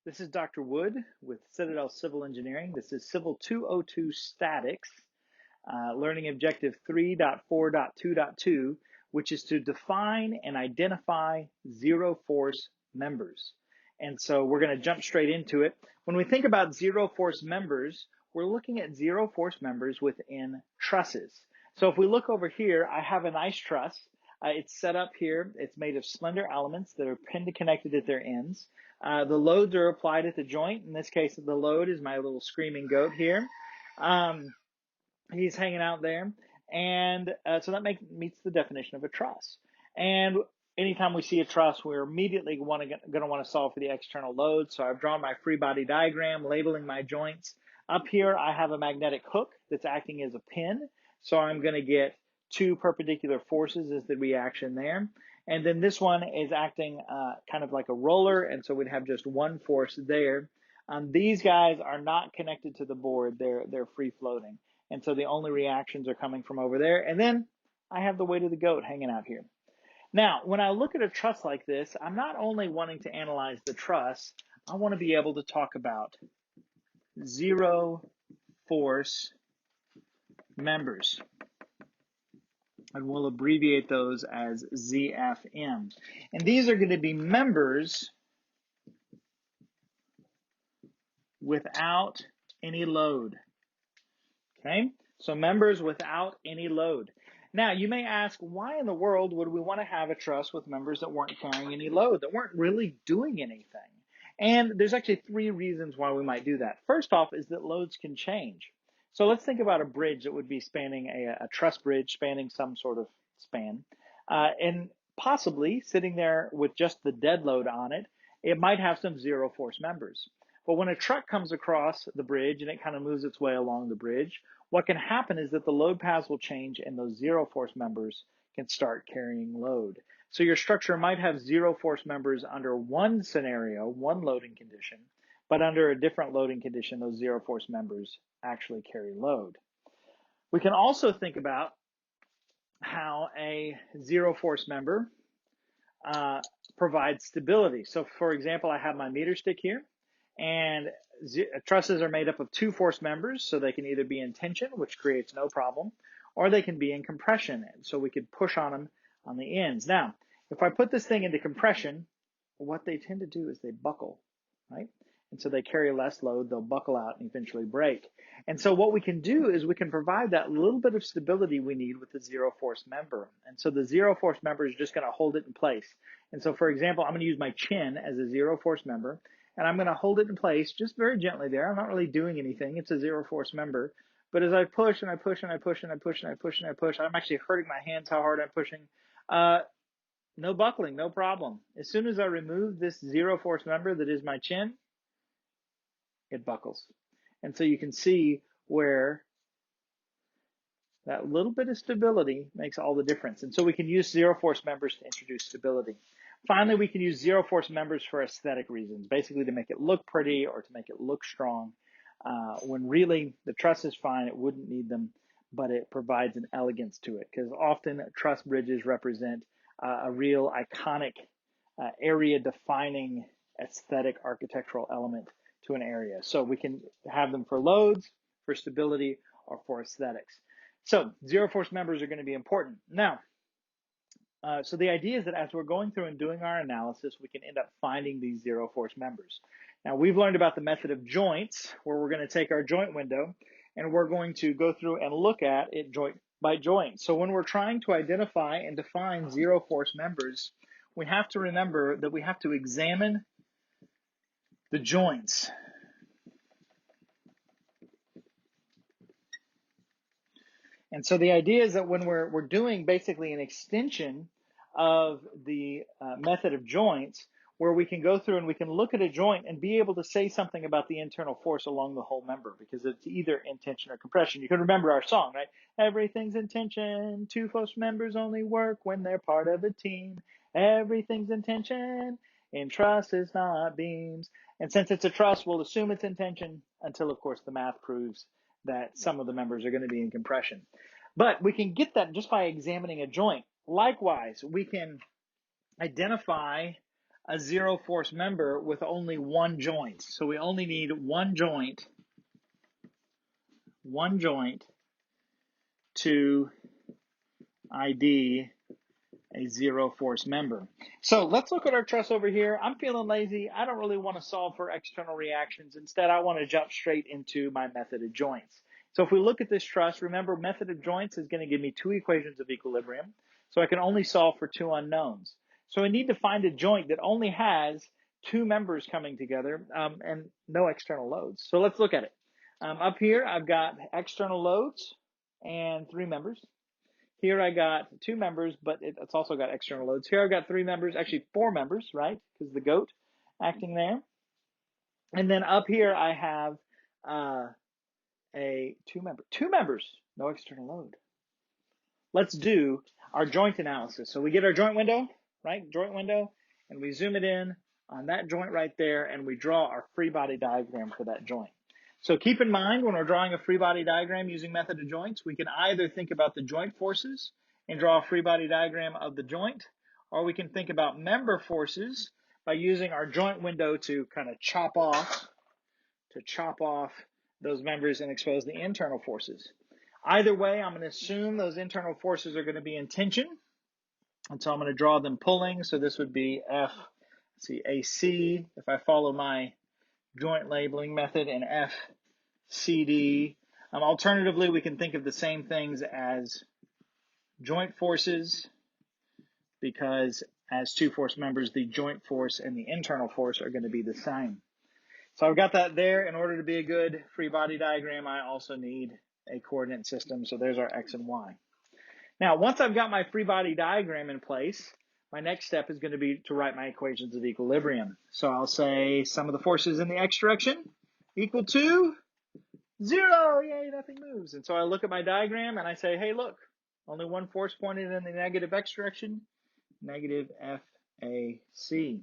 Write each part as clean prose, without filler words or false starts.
This is Dr. Wood with Citadel Civil Engineering. This is CIVL202 Statics, learning objective 3.4.2.2, which is to define and identify zero force members. And so we're going to jump straight into it. When we think about zero force members, we're looking at zero force members within trusses. So if we look over here, I have a nice truss. It's set up here. It's made of slender elements that are pinned and connected at their ends. The loads are applied at the joint. In this case, the load is my little screaming goat here. He's hanging out there. And so that meets the definition of a truss. And anytime we see a truss, we're immediately going to want to solve for the external load. So I've drawn my free body diagram, labeling my joints. Up here, I have a magnetic hook that's acting as a pin. So I'm going to get two perpendicular forces as the reaction there. And then this one is acting kind of like a roller, and so we'd have just one force there. These guys are not connected to the board. They're free floating. And so the only reactions are coming from over there. And then I have the weight of the goat hanging out here. Now, when I look at a truss like this, I'm not only wanting to analyze the truss, I want to be able to talk about zero force members. And we'll abbreviate those as ZFM. And these are going to be members without any load. Okay, so members without any load. Now, you may ask, why in the world would we want to have a truss with members that weren't carrying any load, that weren't really doing anything? And there's actually three reasons why we might do that. First off is that loads can change. So let's think about a bridge that would be spanning a truss bridge, spanning some sort of span. And possibly sitting there with just the dead load on it, it might have some zero force members. But when a truck comes across the bridge and it kind of moves its way along the bridge, what can happen is that the load paths will change and those zero force members can start carrying load. So your structure might have zero force members under one scenario, one loading condition, but under a different loading condition, those zero force members actually carry load. We can also think about how a zero force member provides stability. So for example, I have my meter stick here. And trusses are made up of two force members, so they can either be in tension, which creates no problem, or they can be in compression, so we could push on them on the ends. Now, if I put this thing into compression, what they tend to do is they buckle, right? And so they carry less load, they'll buckle out and eventually break. And so what we can do is we can provide that little bit of stability we need with the zero force member. And so the zero force member is just going to hold it in place. And so for example, I'm going to use my chin as a zero force member. And I'm going to hold it in place just very gently there. I'm not really doing anything. It's a zero force member. But as I push and I push and I push and I push and I push and I push, I'm actually hurting my hands how hard I'm pushing. No buckling, no problem. As soon as I remove this zero force member that is my chin, it buckles. And so you can see where that little bit of stability makes all the difference. And so we can use zero force members to introduce stability. Finally, we can use zero force members for aesthetic reasons, basically to make it look pretty or to make it look strong. When really the truss is fine, it wouldn't need them, but it provides an elegance to it, because often truss bridges represent a real iconic area-defining aesthetic architectural element to an area. So we can have them for loads, for stability, or for aesthetics. So zero force members are going to be important. Now, so the idea is that as we're going through and doing our analysis, we can end up finding these zero force members. Now, we've learned about the method of joints, where we're going to take our joint window and we're going to go through and look at it joint by joint. So when we're trying to identify and define zero force members, we have to remember that we have to examine the joints. And so the idea is that when we're doing basically an extension of the method of joints, where we can go through and we can look at a joint and be able to say something about the internal force along the whole member, because it's either in tension or compression. You can remember our song, right? Everything's in tension. Two force members only work when they're part of a team. Everything's in tension. In trusses, not beams. And since it's a truss, we'll assume it's in tension until, of course, the math proves that some of the members are going to be in compression. But we can get that just by examining a joint. Likewise, we can identify a zero force member with only one joint. So we only need one joint to ID a zero force member. So let's look at our truss over here. I'm feeling lazy. I don't really want to solve for external reactions. Instead, I want to jump straight into my method of joints. So if we look at this truss, remember method of joints is going to give me two equations of equilibrium. So I can only solve for two unknowns. So I need to find a joint that only has two members coming together and no external loads. So let's look at it. Up here, I've got external loads and three members. Here I got two members, but it's also got external loads. Here I've got three members, actually four members, right? Because the goat acting there. And then up here I have two members, no external load. Let's do our joint analysis. So we get our joint window, right? Joint window, and we zoom it in on that joint right there, and we draw our free body diagram for that joint. So keep in mind when we're drawing a free body diagram using method of joints, we can either think about the joint forces and draw a free body diagram of the joint, or we can think about member forces by using our joint window to kind of chop off those members and expose the internal forces. Either way, I'm going to assume those internal forces are going to be in tension. And so I'm going to draw them pulling. So this would be AC if I follow my joint labeling method, and FCD. Alternatively, we can think of the same things as joint forces, because as two force members, the joint force and the internal force are going to be the same. So I've got that there. In order to be a good free body diagram, I also need a coordinate system. So there's our X and Y. Now, once I've got my free body diagram in place, my next step is going to be to write my equations of equilibrium. So I'll say sum of the forces in the X direction equal to 0. Yay, nothing moves. And so I look at my diagram and I say, hey, look, only one force pointed in the negative X direction, negative FAC.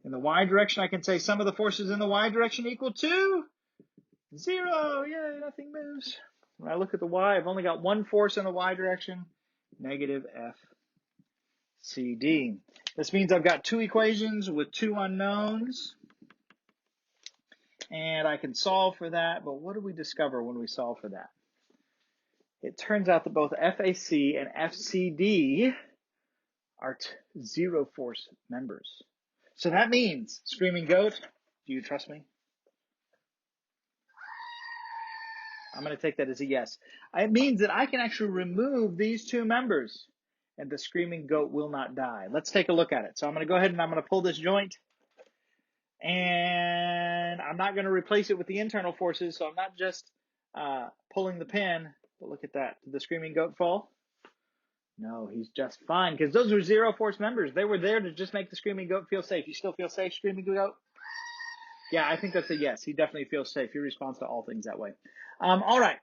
In the Y direction, I can say sum of the forces in the Y direction equal to 0. Yay, nothing moves. When I look at the Y, I've only got one force in the Y direction, negative FCD. This means I've got two equations with two unknowns, and I can solve for that. But what do we discover when we solve for that? It turns out that both FAC and FCD are zero force members. So that means, Screaming Goat, do you trust me? I'm going to take that as a yes. It means that I can actually remove these two members and the Screaming Goat will not die. Let's take a look at it. So I'm going to go ahead and I'm going to pull this joint, and I'm not going to replace it with the internal forces. So I'm not just pulling the pin, but look at that. Did the Screaming Goat fall? No, he's just fine, because those were zero force members. They were there to just make the Screaming Goat feel safe. You still feel safe, Screaming Goat? Yeah, I think that's a yes. He definitely feels safe. He responds to all things that way. All right.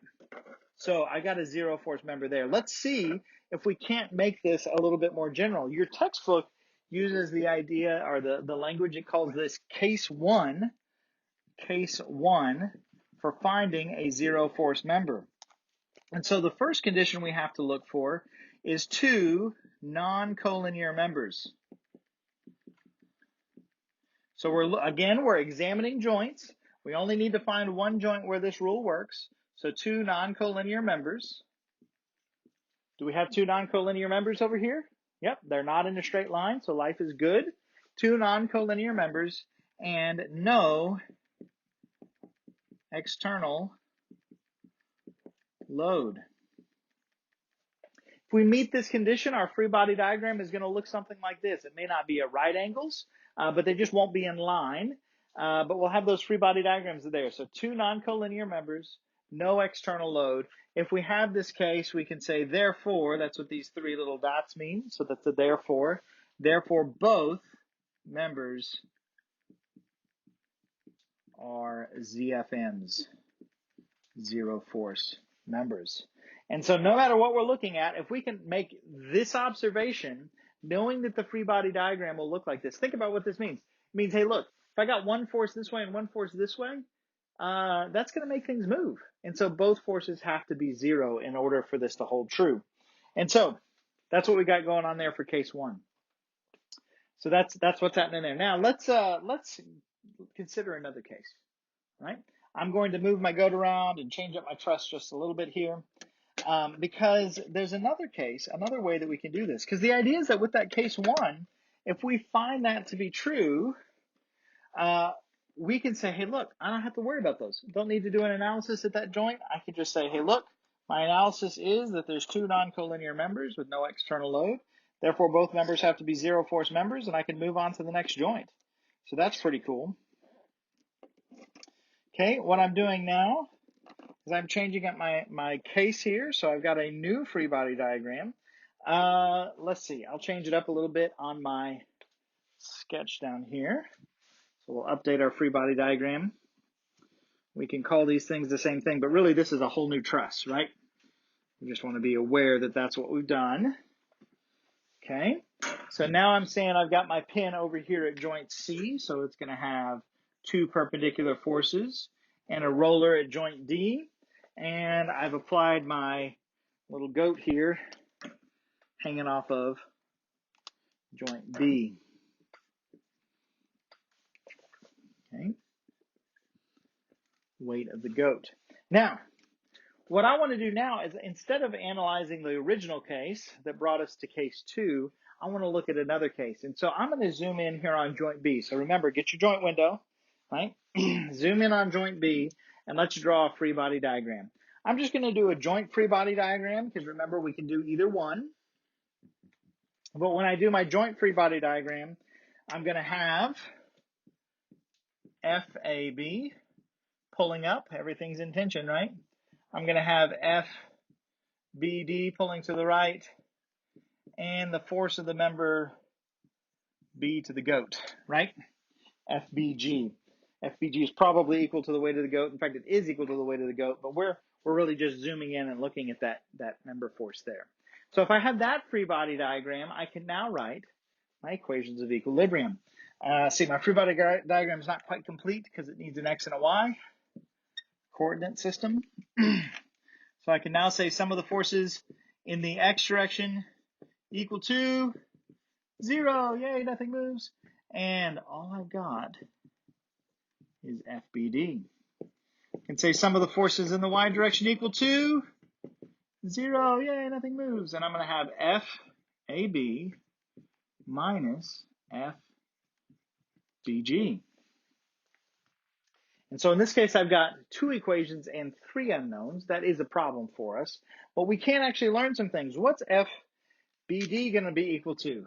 So I got a zero force member there. Let's see if we can't make this a little bit more general. Your textbook uses the idea, or the language, it calls this case one for finding a zero force member. And so the first condition we have to look for is two non-collinear members. So we're examining joints. We only need to find one joint where this rule works. So two non-collinear members. Do we have two non-collinear members over here? Yep, they're not in a straight line, so life is good. Two non-collinear members and no external load. If we meet this condition, our free body diagram is going to look something like this. It may not be at right angles, but they just won't be in line. But we'll have those free body diagrams there. So two non-collinear members, no external load. If we have this case, we can say therefore, that's what these three little dots mean. So that's a therefore. Therefore, both members are ZFMs, zero force members. And so no matter what we're looking at, if we can make this observation, knowing that the free body diagram will look like this, think about what this means. It means, hey, look, if I got one force this way and one force this way, that's going to make things move. And so both forces have to be zero in order for this to hold true. And so that's what we got going on there for case one. So that's what's happening there. Now let's consider another case, right? I'm going to move my goat around and change up my truss just a little bit here, because there's another case, another way that we can do this. Because the idea is that with that case 1, if we find that to be true, we can say, hey, look, I don't have to worry about those. Don't need to do an analysis at that joint. I could just say, hey, look, my analysis is that there's 2 non-collinear members with no external load. Therefore, both members have to be zero force members, and I can move on to the next joint. So that's pretty cool. Okay, what I'm doing now is I'm changing up my case here. So I've got a new free body diagram. Let's see, I'll change it up a little bit on my sketch down here. So we'll update our free body diagram. We can call these things the same thing, but really this is a whole new truss, right? We just want to be aware that that's what we've done. Okay, so now I'm saying I've got my pin over here at joint C, so it's going to have 2 perpendicular forces and a roller at joint D, and I've applied my little goat here hanging off of joint B. Okay, weight of the goat. Now, what I want to do now is, instead of analyzing the original case that brought us to case 2, I want to look at another case. And so I'm going to zoom in here on joint B. So remember, get your joint window, right? Zoom in on joint B, and let's draw a free body diagram. I'm just going to do a joint free body diagram, because remember, we can do either one. But when I do my joint free body diagram, I'm going to have FAB pulling up. Everything's in tension, right? I'm going to have FBD pulling to the right, and the force of the member B to the goat, right? FBG. FBG is probably equal to the weight of the goat. In fact, it is equal to the weight of the goat, but we're really just zooming in and looking at that member force there. So if I have that free body diagram, I can now write my equations of equilibrium. See, my free body diagram is not quite complete because it needs an X and a Y coordinate system. So I can now say sum of the forces in the X direction equal to 0. Yay, nothing moves. And all I've got is FBD. I can say sum of the forces in the Y direction equal to 0. Yay, nothing moves. And I'm going to have FAB minus FBG. And so in this case, I've got 2 equations and 3 unknowns. That is a problem for us. But we can actually learn some things. What's FBD going to be equal to?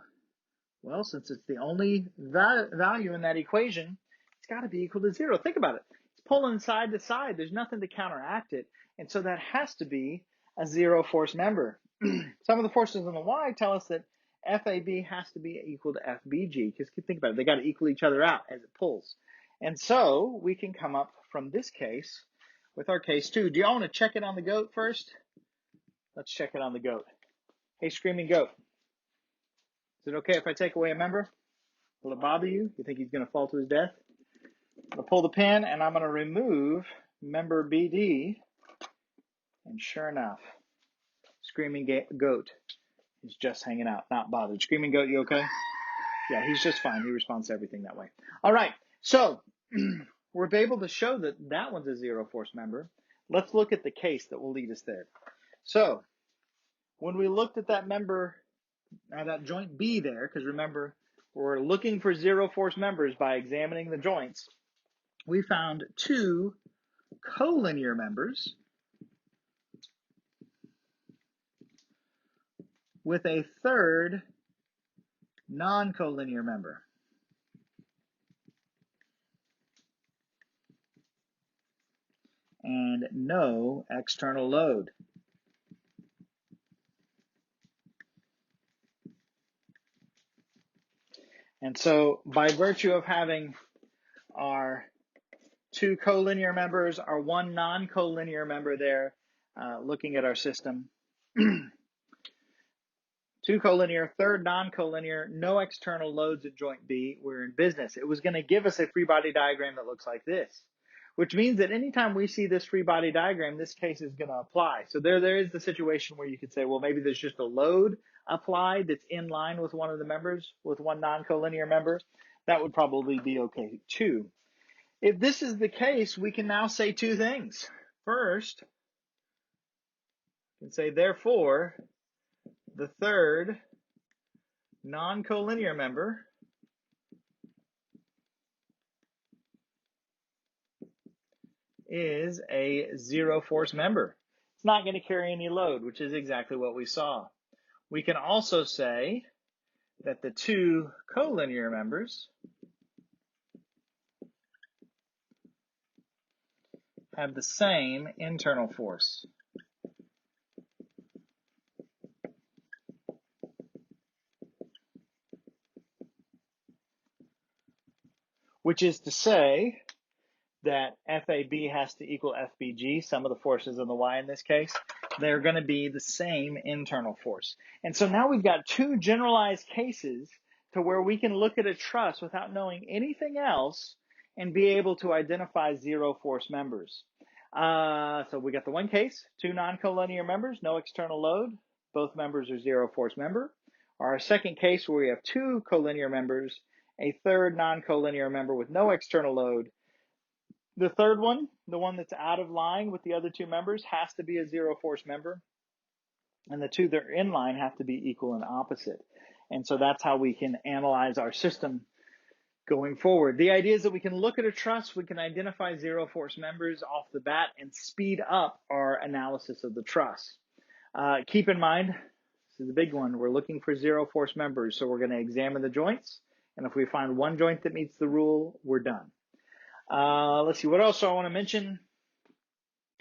Well, since it's the only value in that equation, it's got to be equal to 0. Think about it. It's pulling side to side. There's nothing to counteract it. And so that has to be a 0 force member. Some of the forces on the Y tell us that FAB has to be equal to FBG, because think about it. They got to equal each other out as it pulls. And so we can come up from this case with our case 2. Do y'all want to check it on the goat first? Let's check it on the goat. Hey, screaming goat. Is it okay if I take away a member? Will it bother you? You think he's going to fall to his death? I'm going to pull the pin, and I'm going to remove member BD. And sure enough, screaming goat is just hanging out, not bothered. Screaming goat, you okay? Yeah, he's just fine. He responds to everything that way. All right, so we're able to show that that one's a 0 force member. Let's look at the case that will lead us there. So when we looked at that member, that joint B there, because remember, we're looking for 0 force members by examining the joints, we found 2 collinear members with a third non-collinear member. And no external load. And so by virtue of having our 2 collinear members, our 1 non-collinear member there, looking at our system, 2 collinear, third non-collinear, no external loads at joint B, we're in business. It was going to give us a free body diagram that looks like this, which means that anytime we see this free body diagram, this case is going to apply. So there is the situation where you could say, well, maybe there's just a load applied that's in line with one of the members, with one non-collinear member, that would probably be okay too. If this is the case, we can now say two things. First, we can say, therefore, the third non-collinear member is a zero force member. It's not going to carry any load, which is exactly what we saw. We can also say that the two collinear members have the same internal force. Which is to say that FAB has to equal FBG, sum of the forces on the Y in this case. They're going to be the same internal force. And so now we've got two generalized cases to where we can look at a truss without knowing anything else and be able to identify zero force members. So we got the one case, two non-collinear members, no external load. Both members are zero force member. Our second case where we have two collinear members, a third non-collinear member with no external load. The third one, the one that's out of line with the other two members, has to be a zero force member. And the two that are in line have to be equal and opposite. And so that's how we can analyze our system going forward. The idea is that we can look at a truss, we can identify zero force members off the bat and speed up our analysis of the truss. Keep in mind, this is the big one, we're looking for zero force members. So we're going to examine the joints. And if we find one joint that meets the rule, we're done. Let's see, what else do I want to mention?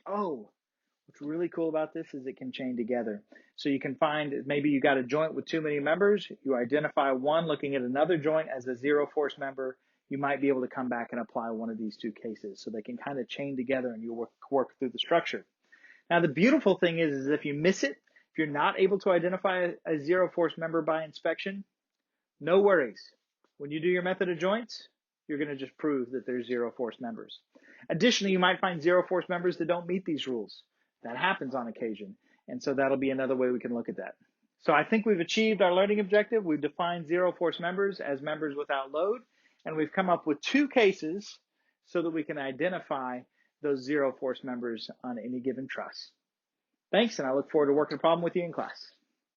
Oh, what's really cool about this is it can chain together. So you can find, maybe you got a joint with too many members, you identify one looking at another joint as a zero force member, you might be able to come back and apply one of these two cases. So they can kind of chain together and you work through the structure. Now the beautiful thing is if you miss it, if you're not able to identify a zero force member by inspection, no worries. When you do your method of joints, you're going to just prove that there's zero force members. Additionally, you might find zero force members that don't meet these rules. That happens on occasion. And so that'll be another way we can look at that. So I think we've achieved our learning objective. We've defined zero force members as members without load. And we've come up with two cases so that we can identify those zero force members on any given truss. Thanks, and I look forward to working the problem with you in class.